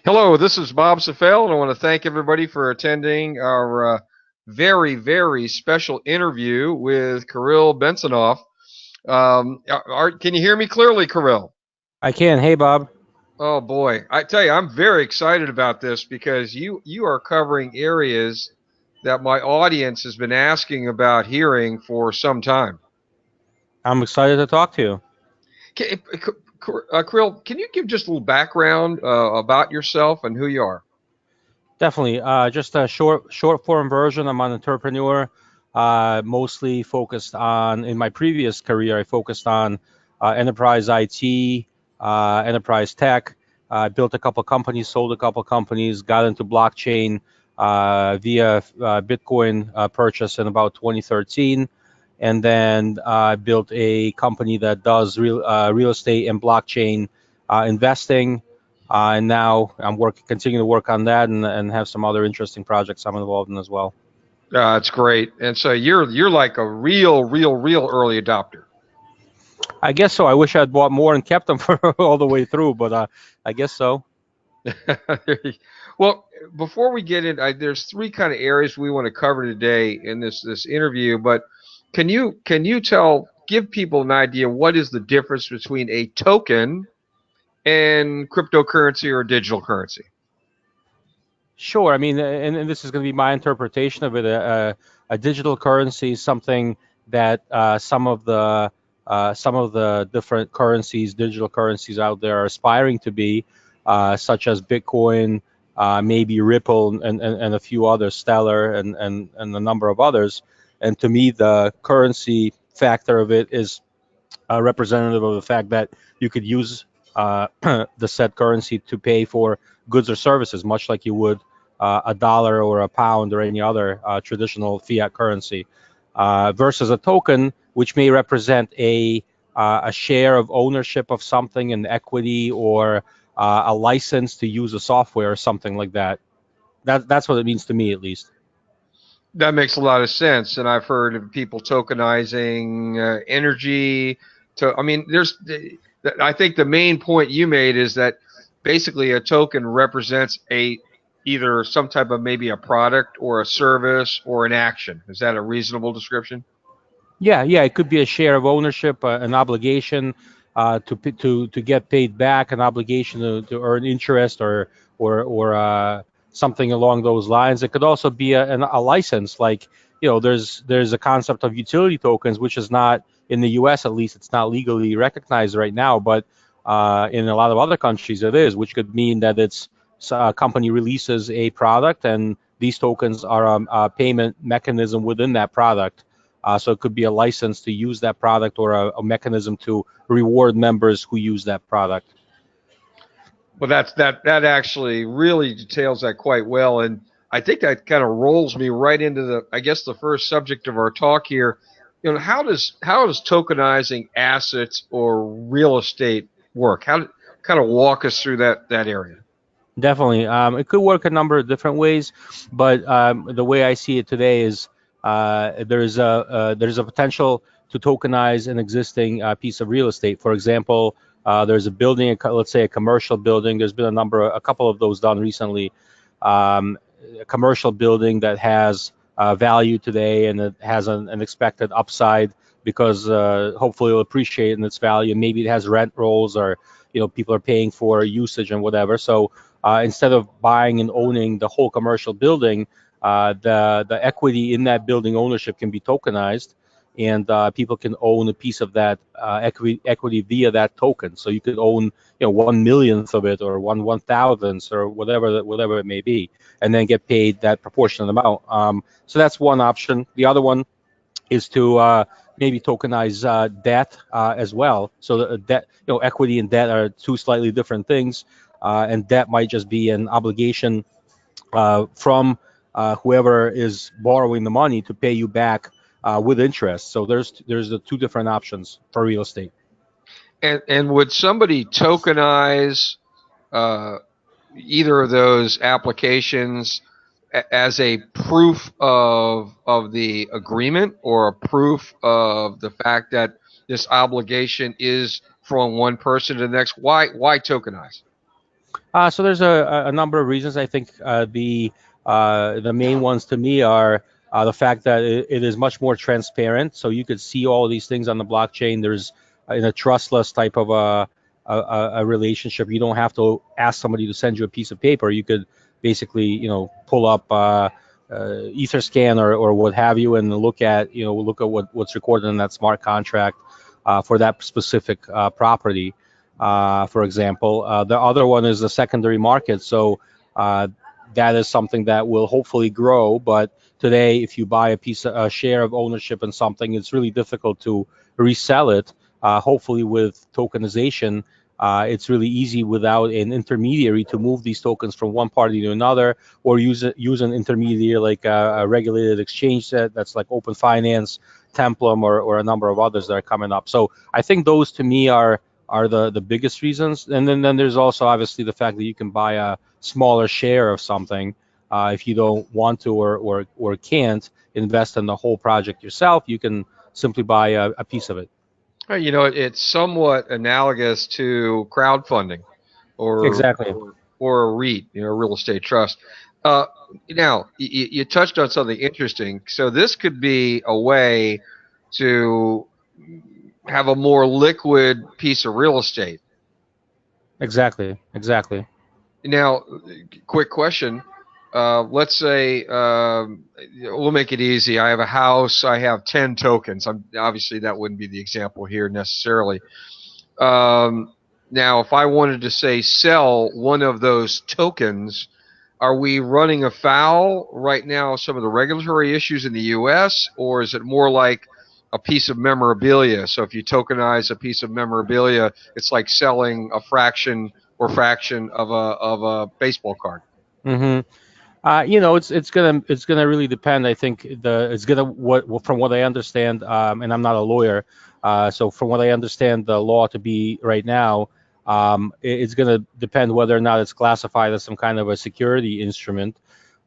Hello, this is Bob Safel, and I want to thank everybody for attending our very, very special interview with Kirill Bensonoff. Can you hear me clearly, Kirill? I can. Hey, Bob. Oh boy, I tell you, I'm very excited about this because you are covering areas that my audience has been asking about hearing for some time. I'm excited to talk to you. Kirill, can you give just a little background about yourself and who you are? Definitely. Just a short form version. I'm an entrepreneur, mostly focused on. In my previous career, I focused on enterprise IT, enterprise tech. Built a couple companies, sold a couple companies, got into blockchain via Bitcoin purchase in about 2013, and then built a company that does real estate and blockchain investing. And now I'm continuing to work on that and have some other interesting projects I'm involved in as well. It's great, and so you're like a real early adopter. I guess so. I wish I'd bought more and kept them for all the way through, but I guess so. Well, before we get in, there's three kind of areas we want to cover today in this interview. But can you give people an idea what is the difference between a token and cryptocurrency or digital currency? Sure. I mean, and this is going to be my interpretation of it. A digital currency is something that some of the different currencies, digital currencies out there, are aspiring to be, such as Bitcoin, maybe Ripple, and a few others, Stellar, and a number of others. And to me, the currency factor of it is representative of the fact that you could use the said currency to pay for goods or services, much like you would a dollar or a pound or any other traditional fiat currency, versus a token, which may represent a share of ownership of something, an equity, or a license to use a software or something like that. That's what it means to me, at least. That makes a lot of sense, and I've heard of people tokenizing energy. I mean, I think the main point you made is that basically a token represents a either some type of maybe a product or a service or an action. Is that a reasonable description? Yeah, yeah, it could be a share of ownership, an obligation to get paid back, an obligation to earn interest, or something along those lines. It could also be a license, like there's a concept of utility tokens, which is not in the U.S. at least, it's not legally recognized right now, but in a lot of other countries it is, which could mean that a company releases a product, and these tokens are a payment mechanism within that product. So it could be a license to use that product, or a mechanism to reward members who use that product. Well, that actually really details that quite well, and I think that kind of rolls me right into I guess the first subject of our talk here. How does tokenizing assets or real estate work? Kind of walk us through that area? Definitely. It could work a number of different ways, but the way I see it today is there's a potential to tokenize an existing piece of real estate. For example, there's a building, let's say a commercial building. There's been a couple of those done recently. A commercial building that has value today, and it has an expected upside because hopefully it'll appreciate in its value. Maybe it has rent rolls, or people are paying for usage and whatever. So instead of buying and owning the whole commercial building, the equity in that building ownership can be tokenized, and people can own a piece of that equity via that token. So you could own 1 millionth of it, or one thousandth, or whatever it may be, and then get paid that proportionate amount. So that's one option. The other one is to maybe tokenize debt as well. So the debt, equity and debt are two slightly different things, and debt might just be an obligation from whoever is borrowing the money to pay you back with interest. So there's the two different options for real estate. And would somebody tokenize uh, either of those applications as a proof of the agreement or a proof of the fact that this obligation is from one person to the next? Why tokenize? So there's a number of reasons. I think the main ones to me are the fact that it is much more transparent. So you could see all these things on the blockchain. There's in a trustless type of a relationship. You don't have to ask somebody to send you a piece of paper. You could basically pull up Etherscan or what have you and look at what's recorded in that smart contract for that specific property. For example. The other one is the secondary market. So uh, that is something that will hopefully grow. But today, if you buy a share of ownership in something, it's really difficult to resell it. Hopefully, with tokenization, it's really easy without an intermediary to move these tokens from one party to another, or use an intermediary like a regulated exchange that's like Open Finance, Templum, or a number of others that are coming up. So I think those to me are the biggest reasons. And then there's also obviously the fact that you can buy a smaller share of something if you don't want to or can't invest in the whole project yourself. You can simply buy a piece of it. It's somewhat analogous to crowdfunding or Exactly. or a REIT, real estate trust. Uh, Now, you touched on something interesting. So this could be a way to have a more liquid piece of real estate. Exactly. Exactly. Now, quick question. Let's say we'll make it easy. I have a house. I have 10 tokens. Obviously that wouldn't be the example here necessarily. Um, Now, if I wanted to say sell one of those tokens, are we running afoul right now of some of the regulatory issues in the U.S., or is it more like a piece of memorabilia? So if you tokenize a piece of memorabilia, it's like selling a fraction of a baseball card. hmm it's gonna really depend. I think it's gonna from what I understand, and I'm not a lawyer, so from what I understand, the law to be right now, it's gonna depend whether or not it's classified as some kind of a security instrument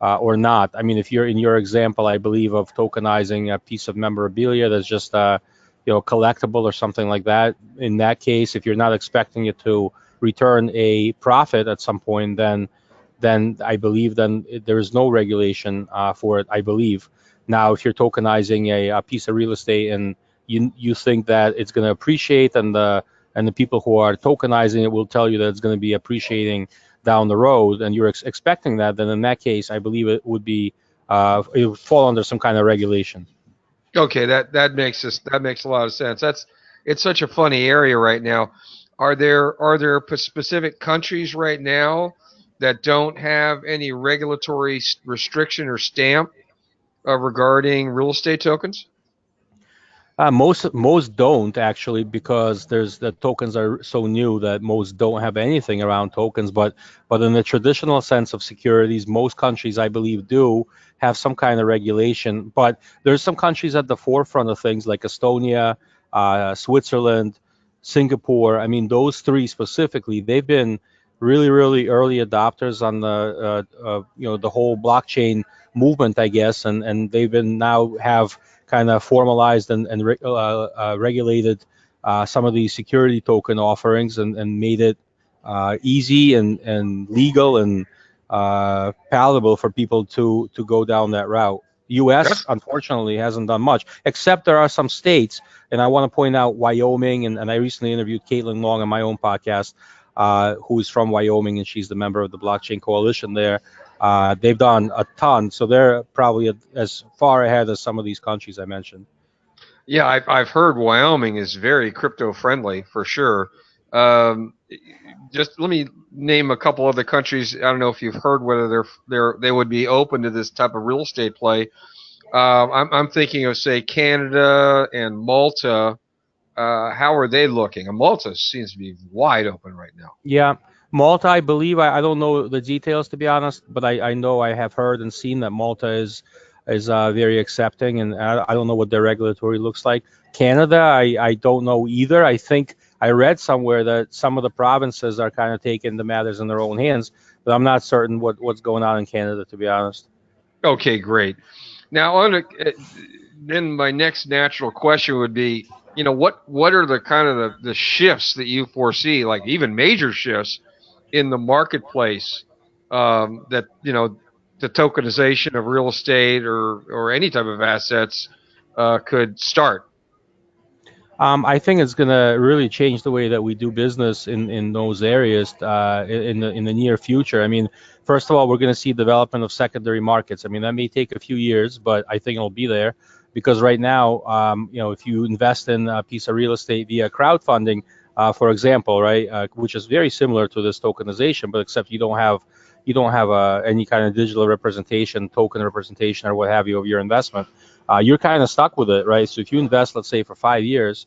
or not. I mean, if you're in your example, I believe of tokenizing a piece of memorabilia that's just collectible or something like that. In that case, if you're not expecting it to return a profit at some point, then I believe there is no regulation for it. I believe. Now, if you're tokenizing a piece of real estate and you think that it's going to appreciate and the people who are tokenizing it will tell you that it's going to be appreciating down the road, and you're expecting that, then in that case, I believe it would fall under some kind of regulation. Okay, that makes a lot of sense. It's such a funny area right now. Are there specific countries right now that don't have any regulatory restriction or stamp regarding real estate tokens? Most don't actually, because there's the tokens are so new that most don't have anything around tokens. But in the traditional sense of securities, most countries I believe do have some kind of regulation. But there's some countries at the forefront of things like Estonia, Switzerland, Singapore. I mean, those three specifically, they've been really early adopters on the whole blockchain movement, I guess, and they've been now have kind of formalized and regulated some of these security token offerings and made it easy and legal and palatable for people to go down that route. U.S. That's unfortunately hasn't done much, except there are some states, and I want to point out Wyoming, and I recently interviewed Caitlin Long on my own podcast, who's from Wyoming, and she's the member of the blockchain coalition there. They've done a ton, so they're probably as far ahead as some of these countries I mentioned. Yeah, I've heard Wyoming is very crypto friendly for sure. Um, just let me name a couple other countries. I don't know if you've heard whether they would be open to this type of real estate play. I'm thinking of say Canada and Malta. How are they looking? And Malta seems to be wide open right now. Yeah, Malta, I believe. I don't know the details to be honest, but I know I have heard and seen that Malta is very accepting, and I don't know what their regulatory looks like. Canada, I don't know either. I think I read somewhere that some of the provinces are kind of taking the matters in their own hands, but I'm not certain what's going on in Canada to be honest. Okay, great. Now, then my next natural question would be, what are the kind of the shifts that you foresee, like even major shifts in the marketplace that the tokenization of real estate or any type of assets could start? I think it's going to really change the way that we do business in those areas in the near future. I mean, first of all, we're going to see development of secondary markets. I mean, that may take a few years, but I think it'll be there because right now, if you invest in a piece of real estate via crowdfunding, for example, right, which is very similar to this tokenization, but except you don't have any kind of digital representation, token representation, or what have you of your investment. You're kind of stuck with it, right? So if you invest, let's say, for 5 years,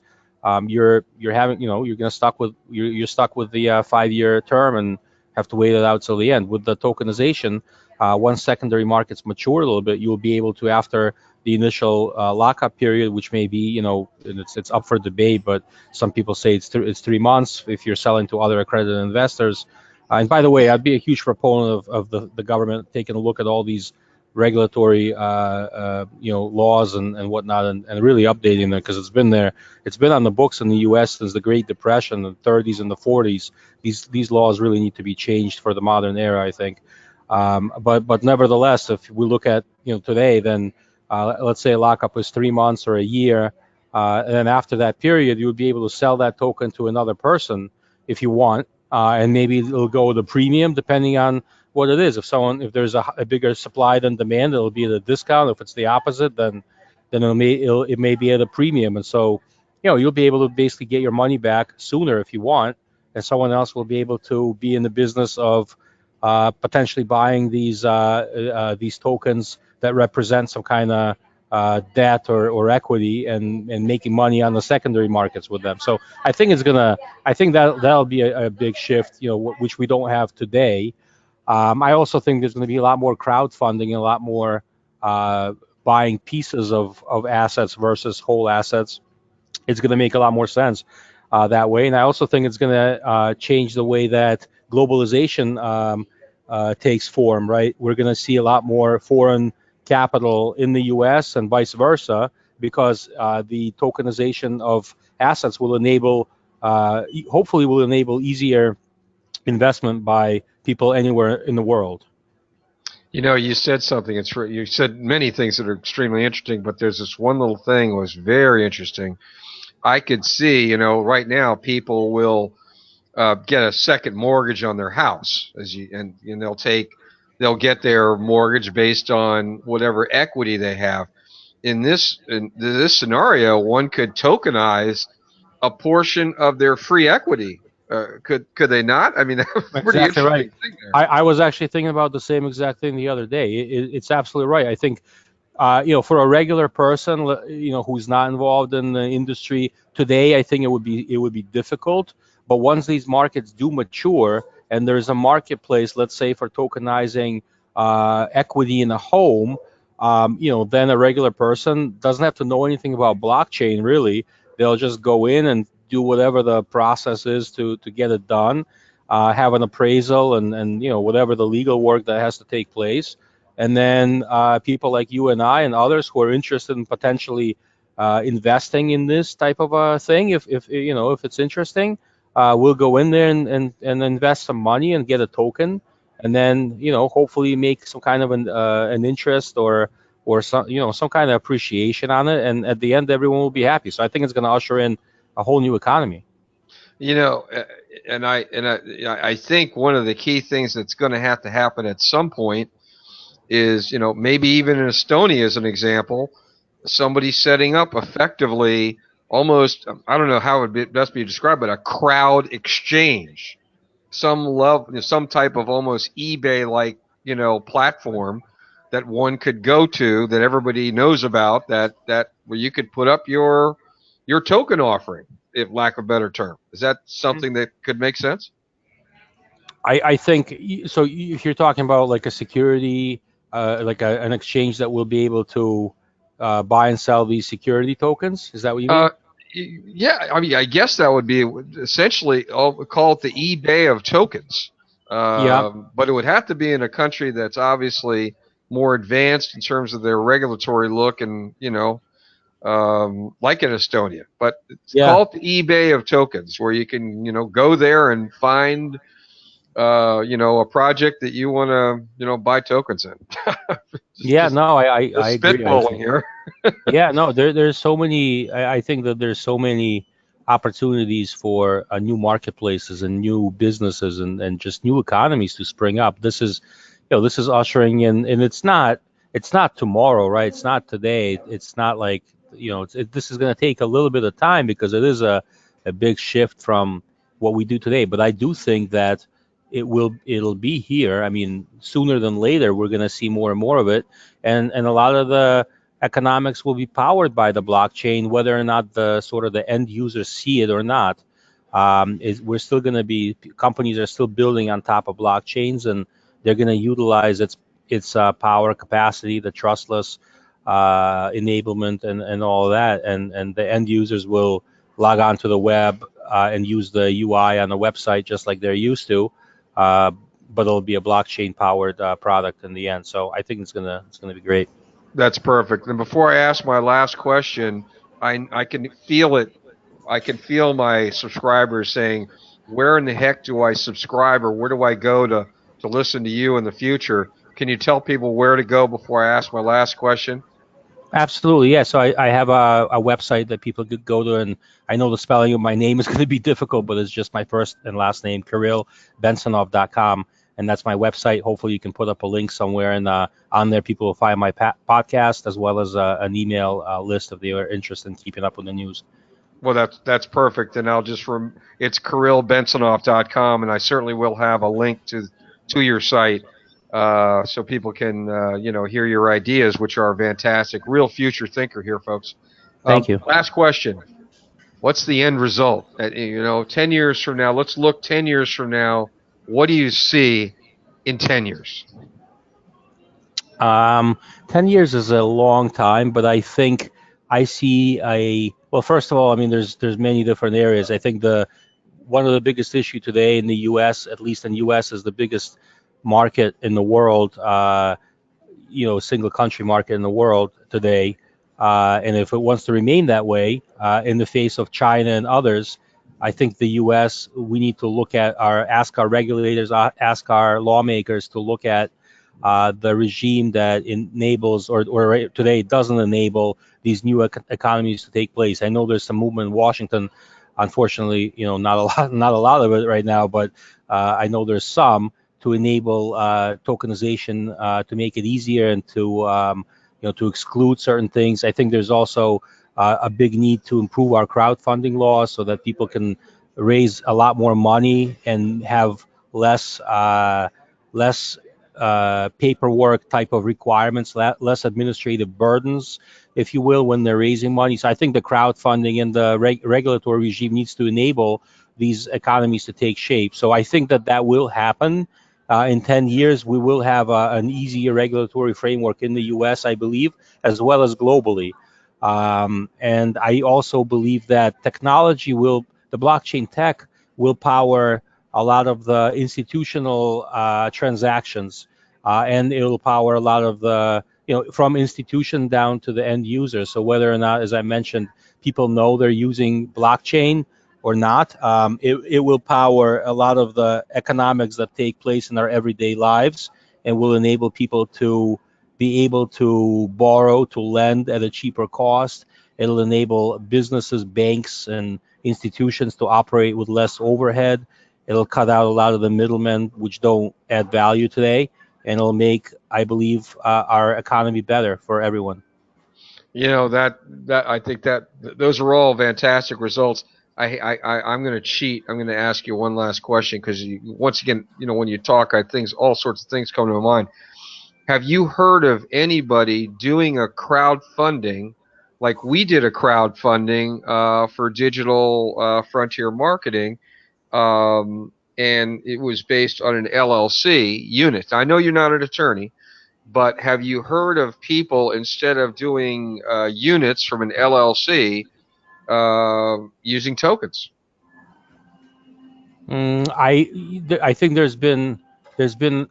you're having, you're stuck with the 5 year term and have to wait it out till the end. With the tokenization, once secondary markets mature a little bit, you'll be able to, after the initial lockup period, which may be, and it's up for debate, but some people say it's 3 months if you're selling to other accredited investors. And by the way, I'd be a huge proponent of the government taking a look at all these regulatory laws and whatnot, and really updating them, because it's been on the books in the U.S. since the Great Depression, the 30s and the 40s. These laws really need to be changed for the modern era, I think. But nevertheless, if we look at today, then let's say a lockup is 3 months or a year, and then after that period, you would be able to sell that token to another person if you want, and maybe it'll go with a premium depending on what it is. If there's a bigger supply than demand, it'll be at a discount. If it's the opposite, then it may be at a premium. And so, you'll be able to basically get your money back sooner if you want, and someone else will be able to be in the business of potentially buying these tokens that represent some kind of debt or equity, and making money on the secondary markets with them. So I think that'll be a big shift, which we don't have today. I also think there's going to be a lot more crowdfunding and a lot more buying pieces of assets versus whole assets. It's going to make a lot more sense that way. And I also think it's going to change the way that globalization takes form, right? We're going to see a lot more foreign capital in the US and vice versa, because the tokenization of assets will hopefully will enable easier investment by people anywhere in the world. You said something. You said many things that are extremely interesting, but there's this one little thing that was very interesting. I could see, right now people will get a second mortgage on their house, and they'll get their mortgage based on whatever equity they have. In this scenario, one could tokenize a portion of their free equity. Could they not? I mean, that's a pretty Exactly right. interesting thing there. I was actually thinking about the same exact thing the other day. It's absolutely right. I think for a regular person, who's not involved in the industry today, I think it would be difficult. But once these markets do mature and there's a marketplace, let's say for tokenizing equity in a home, then a regular person doesn't have to know anything about blockchain really. They'll just go in and do whatever the process is to get it done, have an appraisal and whatever the legal work that has to take place. And then people like you and I and others who are interested in potentially investing in this type of a thing, if it's interesting, we'll go in there and invest some money and get a token, and then hopefully make some kind of an interest or some kind of appreciation on it, and at the end everyone will be happy. So I think it's going to usher in a whole new economy. You know, uh, and I think one of the key things that's going to have to happen at some point is, maybe even in Estonia as an example, somebody setting up effectively almost, I don't know how it would best be described, but a crowd exchange, some level, some type of almost eBay like, platform that one could go to that everybody knows about, that where you could put up your token offering, if lack of a better term. Is that something that could make sense? I think so. If you're talking about like a security, like an exchange that will be able to buy and sell these security tokens, is that what you Uh, mean? yeah, I mean, I guess that would be essentially, call it the eBay of tokens. Yeah, But it would have to be in a country that's obviously more advanced in terms of their regulatory look, and like in Estonia. But it's yeah. called the eBay of tokens, where you can go there and find a project that you want to, buy tokens in. just, Yeah, just, no, I just agree. I spitballing think, here. yeah, no, there's so many. I think that there's so many opportunities for new marketplaces and new businesses and just new economies to spring up. This is ushering in, and it's not tomorrow, right? It's not today. It's not like, this is going to take a little bit of time because it is a big shift from what we do today. But I do think that it'll be here. I mean, sooner than later, we're going to see more and more of it, and a lot of the economics will be powered by the blockchain, whether or not the sort of the end users see it or not. We're still going to be companies are still building on top of blockchains, and they're going to utilize its power capacity, the trustless enablement, and all of that, and the end users will log on to the web and use the UI on the website just like they're used to. Uh, but it'll be a blockchain powered product in the end. So I think it's gonna be great. That's perfect. And before I ask my last question, I can feel it. I can feel my subscribers saying, "Where in the heck do I subscribe, or where do I go to listen to you in the future?" Can you tell people where to go before I ask my last question? Absolutely, yeah. So I have a website that people could go to, and I know the spelling of my name is going to be difficult, but it's just my first and last name, KirillBensonoff.com, and that's my website. Hopefully, you can put up a link somewhere, and on there, people will find my podcast as well as an email list if they are interested in keeping up with the news. Well, that's perfect. And it's KirillBensonoff.com, and I certainly will have a link to your site, so people can hear your ideas, which are fantastic. Real future thinker here, folks. Thank you. Last question: what's the end result? 10 years from now. Let's look 10 years from now. What do you see in 10 years? Um, 10 years is a long time, but I think I see well, first of all, I mean, there's many different areas. I think the one of the biggest issue today in the U.S., at least in U.S., is the biggest market in the world. Single country market in the world today. And if it wants to remain that way in the face of China and others, I think the U.S. we need to ask our regulators, ask our lawmakers to look at the regime that enables or today doesn't enable these new economies to take place. I know there's some movement in Washington. Unfortunately, not a lot of it right now, but I know there's some to enable tokenization to make it easier and to exclude certain things. I think there's also a big need to improve our crowdfunding laws so that people can raise a lot more money and have less paperwork type of requirements, less administrative burdens, if you will, when they're raising money. So I think the crowdfunding and the regulatory regime needs to enable these economies to take shape. So I think that will happen. In 10 years, we will have an easier regulatory framework in the US, I believe, as well as globally. And I also believe that the blockchain tech will power a lot of the institutional transactions, and it will power a lot of from institution down to the end user. So whether or not, as I mentioned, people know they're using blockchain or not, it will power a lot of the economics that take place in our everyday lives and will enable people to be able to borrow, to lend at a cheaper cost. It'll enable businesses, banks, and institutions to operate with less overhead. It'll cut out a lot of the middlemen, which don't add value today, and it'll make, I believe, our economy better for everyone. That I think those are all fantastic results. I'm going to cheat. I'm going to ask you one last question because once again, when you talk, all sorts of things come to my mind. Have you heard of anybody doing a crowdfunding like we did a crowdfunding for digital frontier marketing? And it was based on an LLC unit. I know you're not an attorney, but have you heard of people, instead of doing units from an LLC, using tokens? I think there's been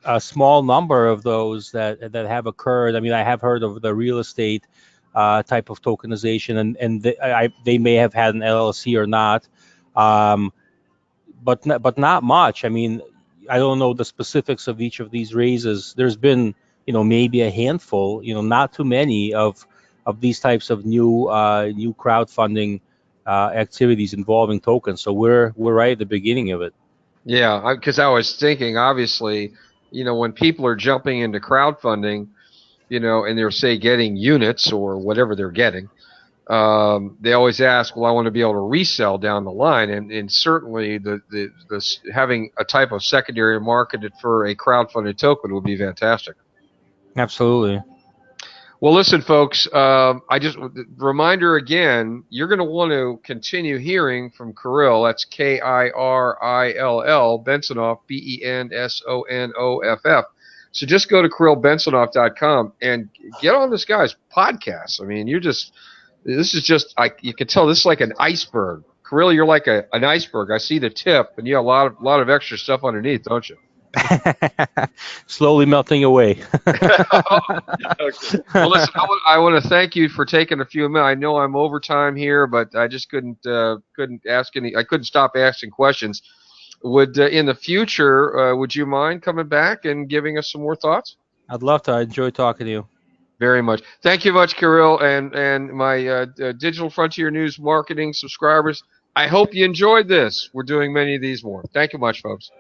a small number of those that have occurred. I mean, I have heard of the real estate type of tokenization, and they may have had an LLC or not, um, but not much. I mean, I don't know the specifics of each of these raises. There's been, maybe a handful, not too many of these types of new crowdfunding activities involving tokens. So we're right at the beginning of it. Yeah, because I was thinking, obviously, when people are jumping into crowdfunding, and they're say getting units or whatever they're getting, they always ask, well, I want to be able to resell down the line, and certainly the having a type of secondary marketed for a crowdfunded token would be fantastic. Absolutely. Well, listen, folks. I just reminder again. You're going to want to continue hearing from Kirill. That's Kirill Bensonoff, Bensonoff. So just go to KirillBensonoff.com and get on this guy's podcast. I mean, this is just you can tell this is like an iceberg. Kirill, you're like an iceberg. I see the tip, and you have a lot of extra stuff underneath, don't you? Slowly melting away. Okay. Well, listen, I want to thank you for taking a few minutes. I know I'm over time here, but I just couldn't ask any. I couldn't stop asking questions. Would in the future, would you mind coming back and giving us some more thoughts? I'd love to. I enjoy talking to you. Very much. Thank you much, Kirill, and my Digital Frontier News marketing subscribers. I hope you enjoyed this. We're doing many of these more. Thank you much, folks.